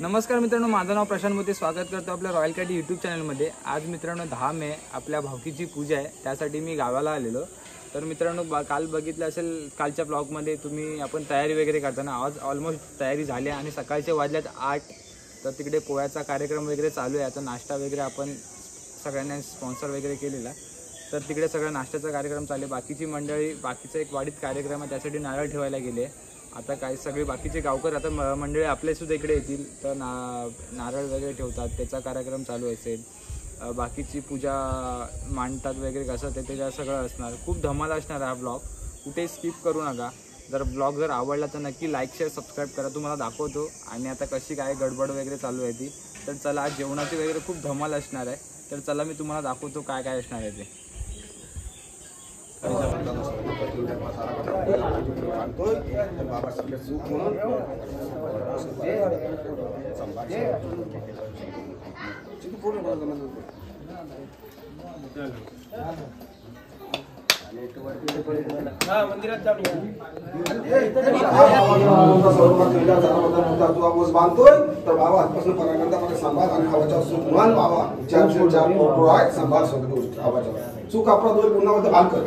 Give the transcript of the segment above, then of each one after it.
नमस्कार मित्रांनो, माझं नाव प्रशांत मोते. स्वागत करतो आपल्या रॉयल कॅट यूट्यूब चॅनलमध्ये. आज मित्रांनो 10 मे आपल्या भावकीची पूजा आहे, त्यासाठी मी गावाला आलेलो. तर मित्रांनो काल बघितलं असेल, कालच्या ब्लॉगमध्ये आपण तयारी वगैरे करताना आज ऑलमोस्ट तयारी झाली आणि सकाळचे वाजल्यात 8. तर तिकडे पोळ्याचा कार्यक्रम वगैरे चालू आहे. आता नाश्ता वगैरे आपण सगळ्यांना स्पॉन्सर वगैरे केलेला, तर तिकडे सगळं नाश्त्याचा कार्यक्रम चालू आहे. बाकीची मंडळी बाकीचा एक वाडीत कार्यक्रम आहे, त्यासाठी नारळ ठेवायला गेले. आता काय सगळे बाकीचे गावकर आता मंडळी आपलेसुद्धा इकडे येतील, तर नारळ वगैरे ठेवतात, त्याचा कार्यक्रम चालू असेल. बाकीची पूजा मांडतात वगैरे कसं ते सगळं असणार. खूप धमाल असणार हा ब्लॉग, कुठे स्किप करू नका. जर ब्लॉग जर आवडला तर नक्की लाईक शेअर सबस्क्राईब करा. तुम्हाला दाखवतो आणि आता कशी काय गडबड वगैरे चालू आहे ती. तर चला, आज जेवणाची वगैरे खूप धमाल असणार आहे. तर चला मी तुम्हाला दाखवतो काय काय असणार आहे ते. मंदिरात जाऊन बांधतोय तर बाबा आजपासून परागंधामध्ये सांभाळ आणि खावाच्या सुख मान बाबा चार फोटो आहेत, सांभाळ सगळ्या गोष्टी खावाच्या चूक आपला दोन पुन्हा मध्ये भाग कर.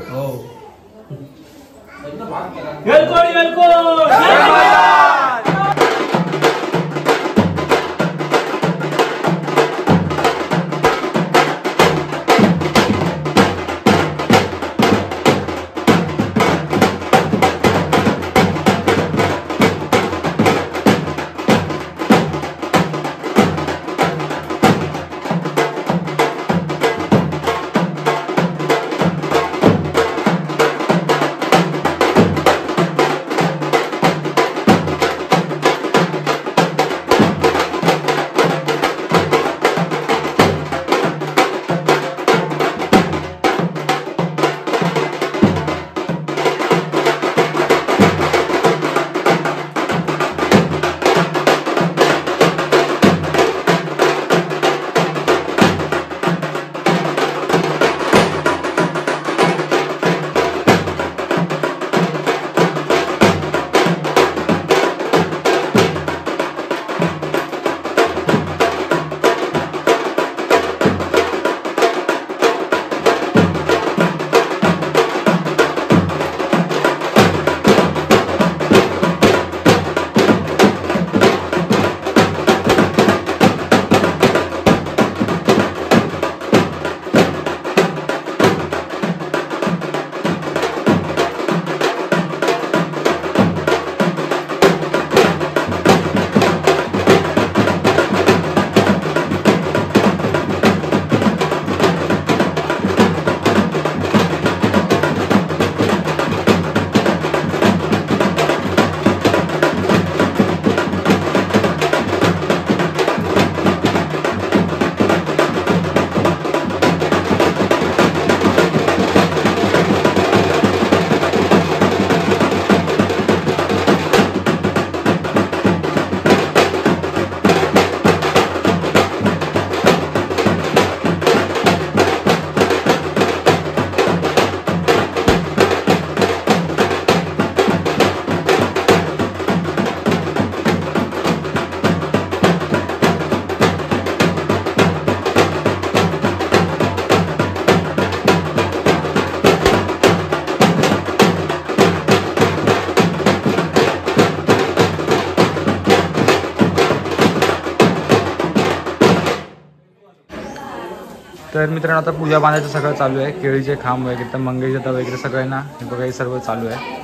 तर मित्रांनो आता पूजा बांधायचं सगळं चालू आहे. केळीचे खांब वगैरे तर मंगेशता वगैरे सगळं ना हे बघा, हे सर्व चालू आहे.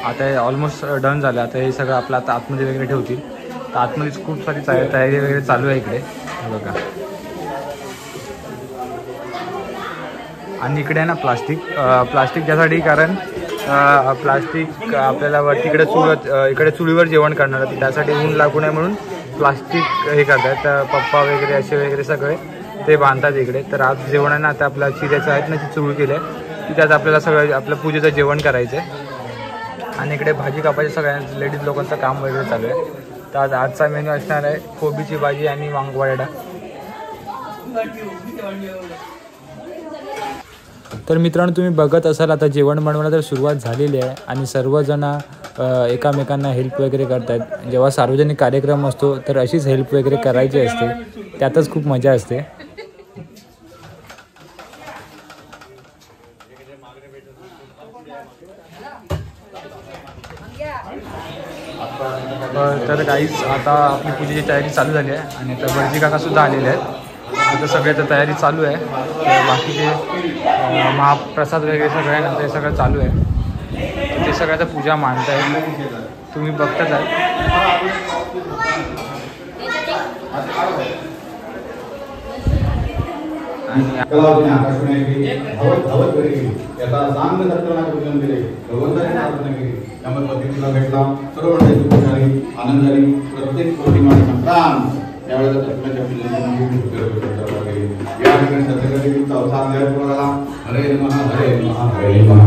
आता हे ऑलमोस्ट डन झालं. आता हे सगळं आपलं आता आतमध्ये वगैरे ठेवतील. तर आतमध्येच खूप सारी तयारी वगैरे चालू आहे इकडे, हे बघा. आणि इकडे आहे ना प्लास्टिक ज्यासाठी, कारण प्लास्टिक आपल्याला वरती इकडे चुलीवर जेवण करणार आहे, त्यासाठी ऊन लागू नये म्हणून प्लास्टिक हे करतात. तर पप्पा वगैरे असे वगैरे सगळे ते बांधतात इकडे. तर आज जेवणानं आता आपल्या चिऱ्याचं आहेत ना, ती चूळ केली आहे, की त्यात आपल्याला सगळं आपलं पूजेचं जेवण करायचं आहे. आणि इकडे भाजी कापायचं सगळ्या लेडीज लोकांचं काम वगैरे चालू आहे. तर आज आजचा मेन्यू असणार आहे कोबीची भाजी आणि वांगवाडा. तर मित्रांनो तुम्ही बघत असाल आता जेवण बनवायला तर सुरुवात झालेली आहे आणि सर्वजण एकामेकांना हेल्प वगैरे करतात। जेव्हा सार्वजनिक कार्यक्रम असतो तर अशीच हेल्प वगैरे करायची असते, त्यातच खूप मजा असते। तर काहीच आता आपली पूजेची तयारी चालू झाली आहे आणि आता भटजी काका सुद्धा आलेले आहेत। आता सगळ्याची तयारी चालू आहे, बाकीचे महाप्रसाद वगैरे सगळ्यांनंतर हे सगळं चालू आहे। ते सगळ्याचा पूजा मांडत आहेत, तुम्ही बघताच आहे। आनंदाने प्रत्येक हरे नमः हरे नमः हरे नमः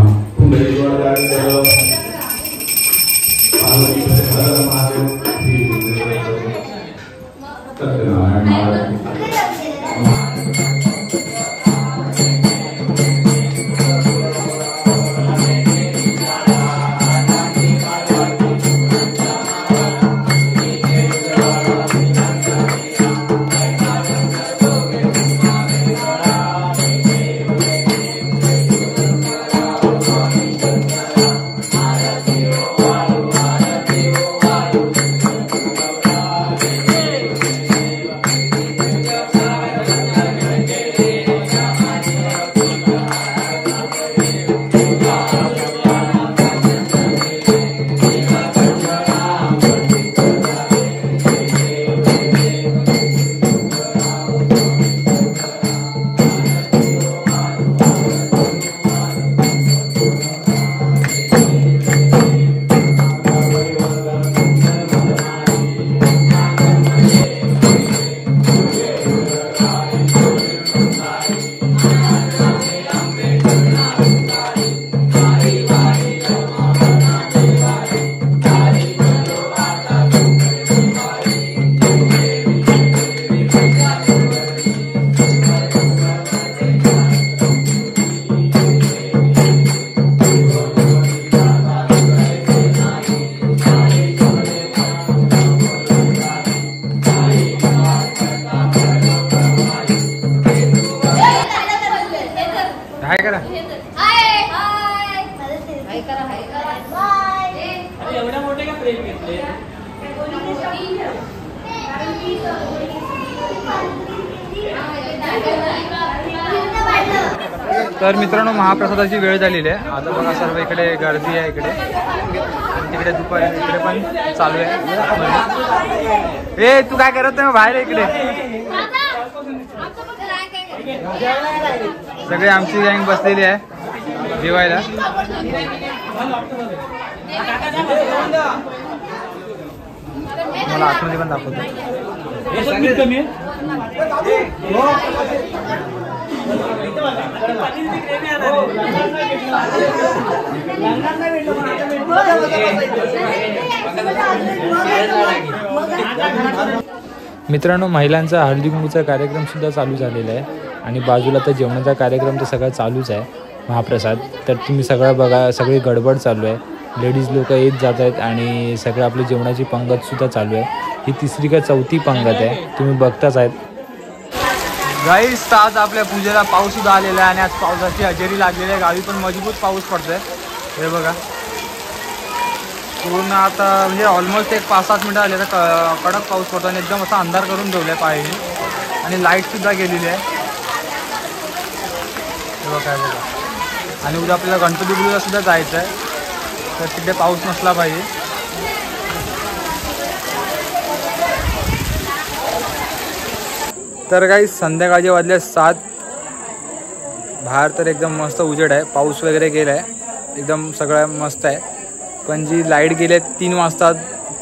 तर मित्रांनो, महाप्रसादाची वेळ झालेली आहे। आता बघा सर्व इकडे गर्दी आहे, इकडे तिकडे दुपारी इकडे पण चालू आहे। ए तू काय करत नाही बाहेर इकडे? सगळे आमची गँग बसलेली आहे जेवायला। मला आतमध्ये पण दाखवतो। मित्रांनो, महिलांचा हळदी कुंकूचा कार्यक्रम सुद्धा चालू झालेला आहे आणि बाजूला तर जेवणाचा कार्यक्रम तर सगळं चालूच आहे, महाप्रसाद। तर तुम्ही सगळं बघा, सगळी गडबड चालू आहे, लेडीज लोक येत जात आहेत आणि सगळं आपली जेवणाची पंगत सुद्धा चालू आहे। ही तिसरी का चौथी पंगत आहे, तुम्ही बघताच आहेत। गाईस, आज आपल्या पूजेला पाऊस सुद्धा आलेला आहे आणि आज पावसाची हजेरी लागलेली आहे। गावी पण मजबूत पाऊस पडतोय, हे बघा पूर्ण। आता म्हणजे ऑलमोस्ट एक 5-7 मिनटं आले तर कडक पाऊस पडतो आणि एकदम असा अंधार करून ठेवला आहे पाहिजे आणि लाईट सुद्धा गेलेली आहे, हे बघा बघा। आणि उद्या आपल्याला गणपतीपुळेला सुद्धा जायचं आहे, तर तिथे पाऊस नसला पाहिजे। तर काही संध्याकाळचे वाजले 7, बाहेर तर एकदम मस्त उजेड आहे, पाऊस वगैरे गेला आहे, एकदम सगळं मस्त आहे। पण जी लाईट गेले 3 वाजता,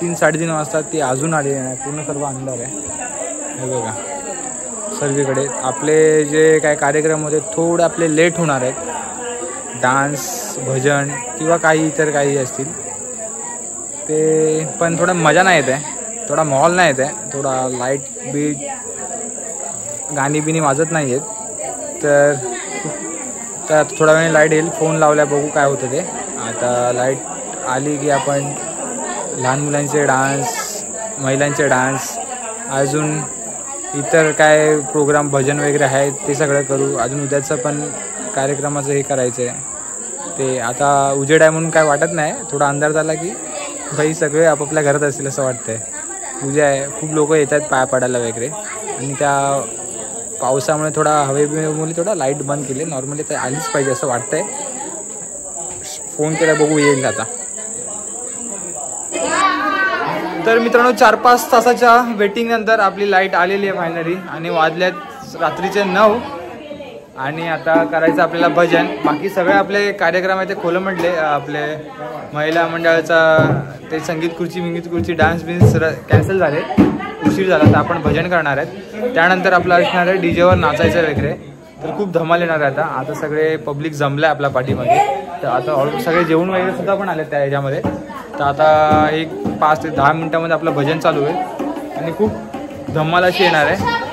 3-3:30 वाजता, ती अजून आलेली नाही, पूर्ण सर्व अंधार आहे, हे बघा सर्वीकडे। आपले जे काय कार्यक्रम होते थोडे आपले लेट होणार आहेत, डान्स, भजन किंवा काही इतर काही असतील ते, पण थोडा मजा नाही येत आहे, थोडा माहोल नाही येत आहे, थोडा लाईट बीट गाणी बिनी वाजत नाही आहेत। तर थोडा वेळ लाईट येईल, फोन लावल्या बघू काय होतं ते। आता लाईट आली की आपण लहान मुलांचे डान्स, महिलांचे डान्स, अजून इतर काय प्रोग्राम भजन वगैरे आहेत ते सगळं करू. अजून उद्याचं पण कार्यक्रमाचं हे करायचं आहे. ते आता उजेड आहे म्हणून काय वाटत नाही. थोडा अंधार झाला की बाई सगळे आपापल्या घरात असतील असं वाटतंय. पूजा आहे, खूप लोक येतात पाया पडायला वगैरे. आणि त्या पावसामुळे थोडा हवेमुळे थोडा लाईट बंद केली. नॉर्मली तर आलीच पाहिजे असं वाटतंय. फोन केला, बघू येईल आता. तर मित्रांनो 4-5 तासाच्या वेटिंग नंतर आपली लाईट आलेली आहे फायनली. आणि वाजल्यात रात्रीचे 9. आणि आता करायचं आपल्याला भजन. बाकी सगळे आपले कार्यक्रम आहे ते खोलमंडले. आपले महिला मंडळाचा ते संगीत खुर्ची डान्स बिन्स कॅन्सल झाले, उशीर झाला. तर आपण भजन करणार आहेत. त्यानंतर आपलं असणार आहे डीजेवर नाचायचं वगैरे. तर खूप धमाल येणार आहे. आता सगळे पब्लिक जमलं आहे आपल्या पाठीमध्ये. तर आता ऑलमोस्ट सगळे जेवण वगैरे सुद्धा पण आले त्या ह्याच्यामध्ये. तर आता एक 5 ते 10 मिनटामध्ये आपलं भजन चालू आहे आणि खूप धमाल अशी येणार आहे.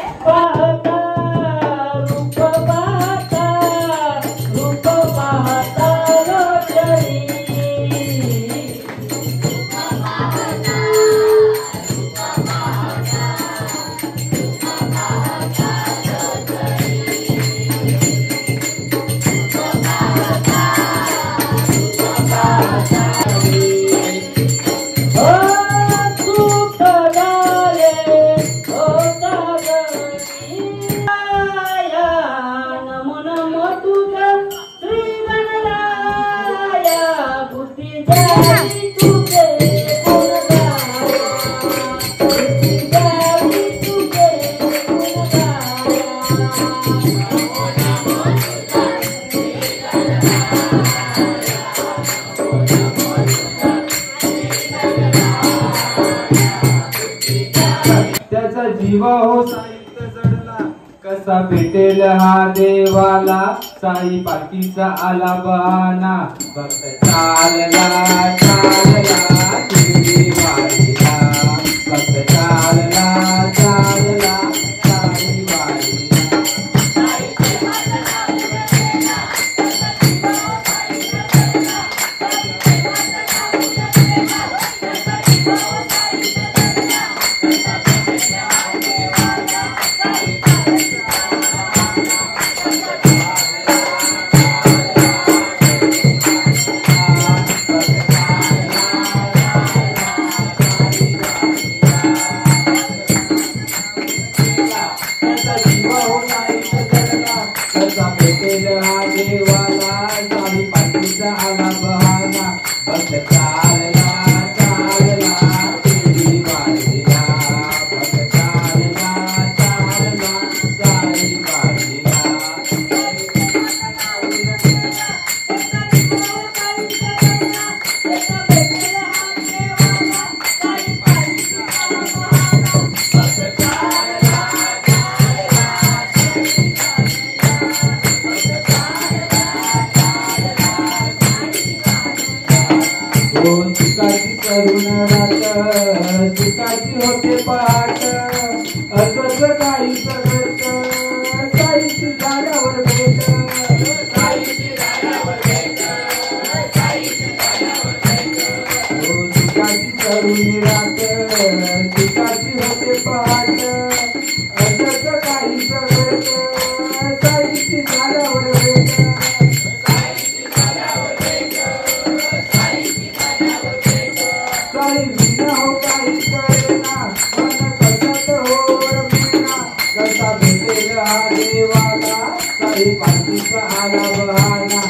त्याचा जीव हो साहित्य जडला, कसा भेटेल हा देवाला. साई पालखीचा आला बहाना, भक्त चालला चालला शिर्डी वारीला. भक्त चालला चालला साई वारीला. सुखाची होते पहाट, असंच काही सगळं साईची झाल्यावर भेट. सुखाची करुणी रात, सुखाची होते पहाट, असंच काही सगळं साईची झाल्यावर भेट. साई विना हो काही कळेना, मन कशात हो रमेना. कसा भेटेल हा देवाला, साई पालखीचा आला बहाना.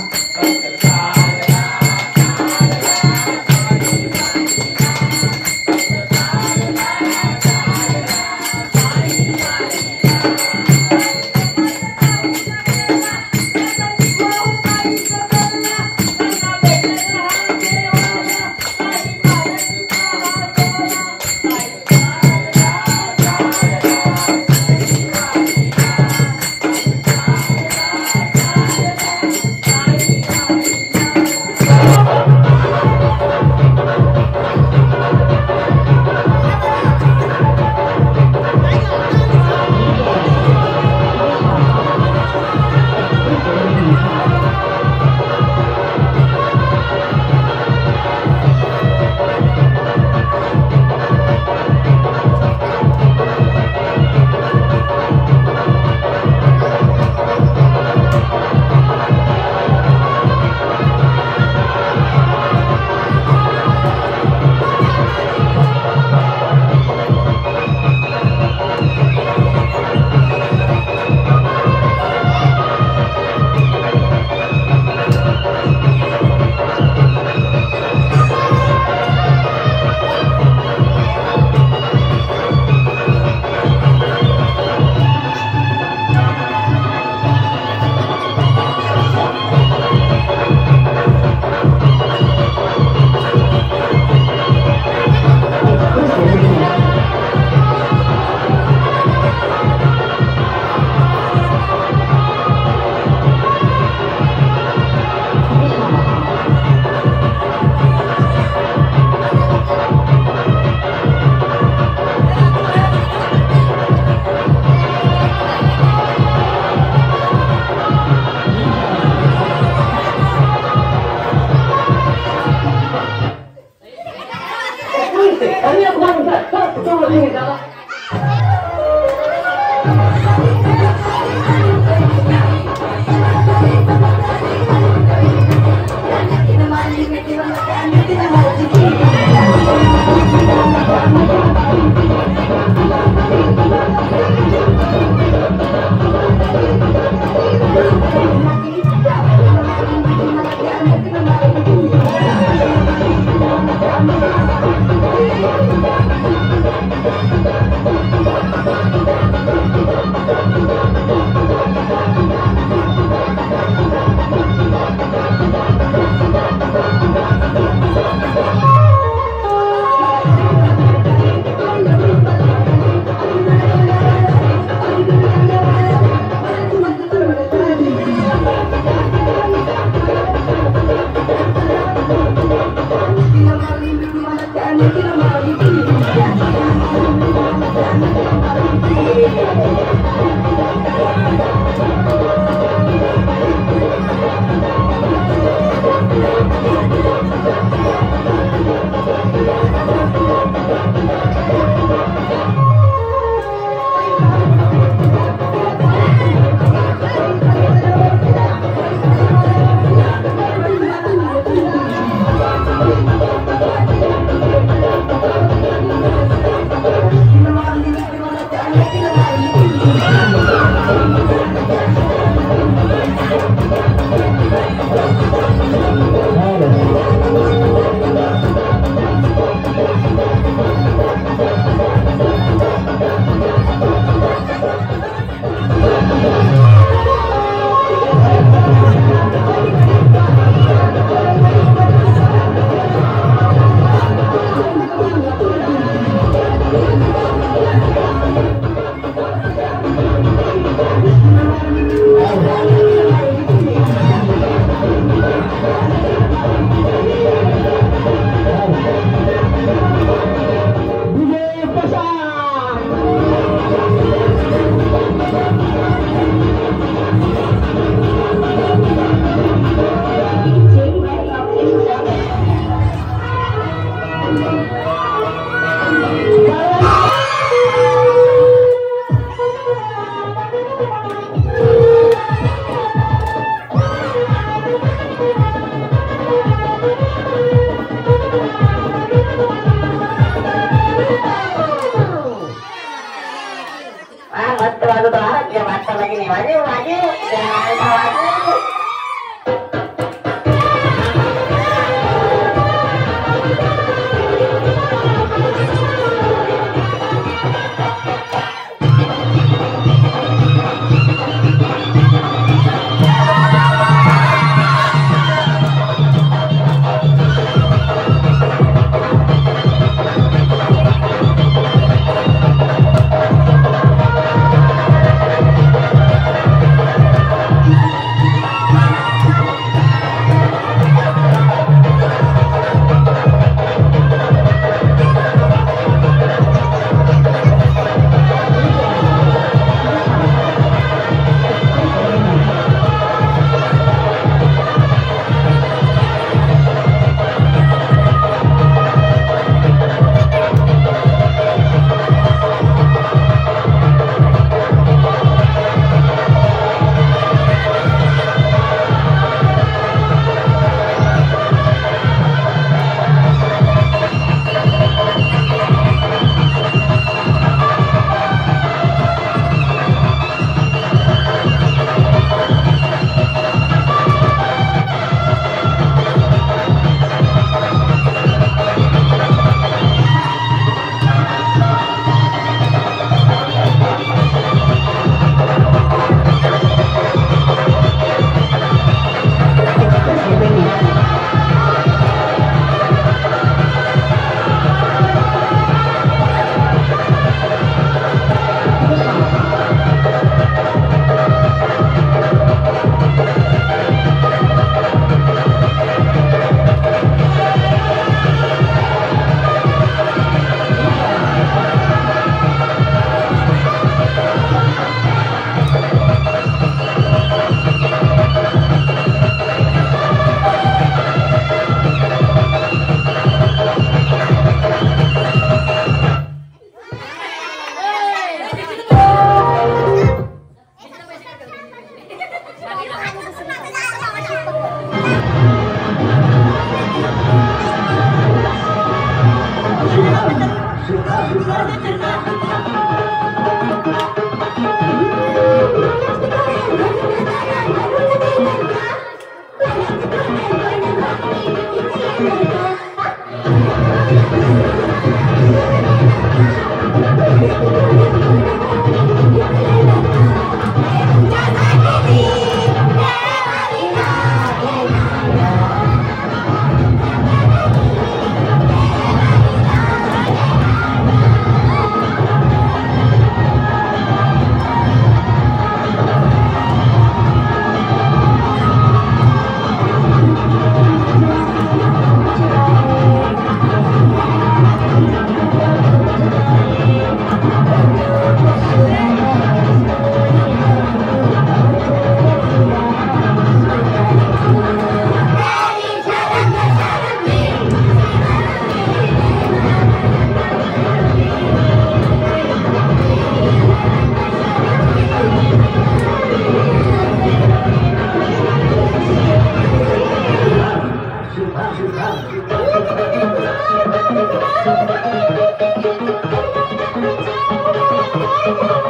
Thank you.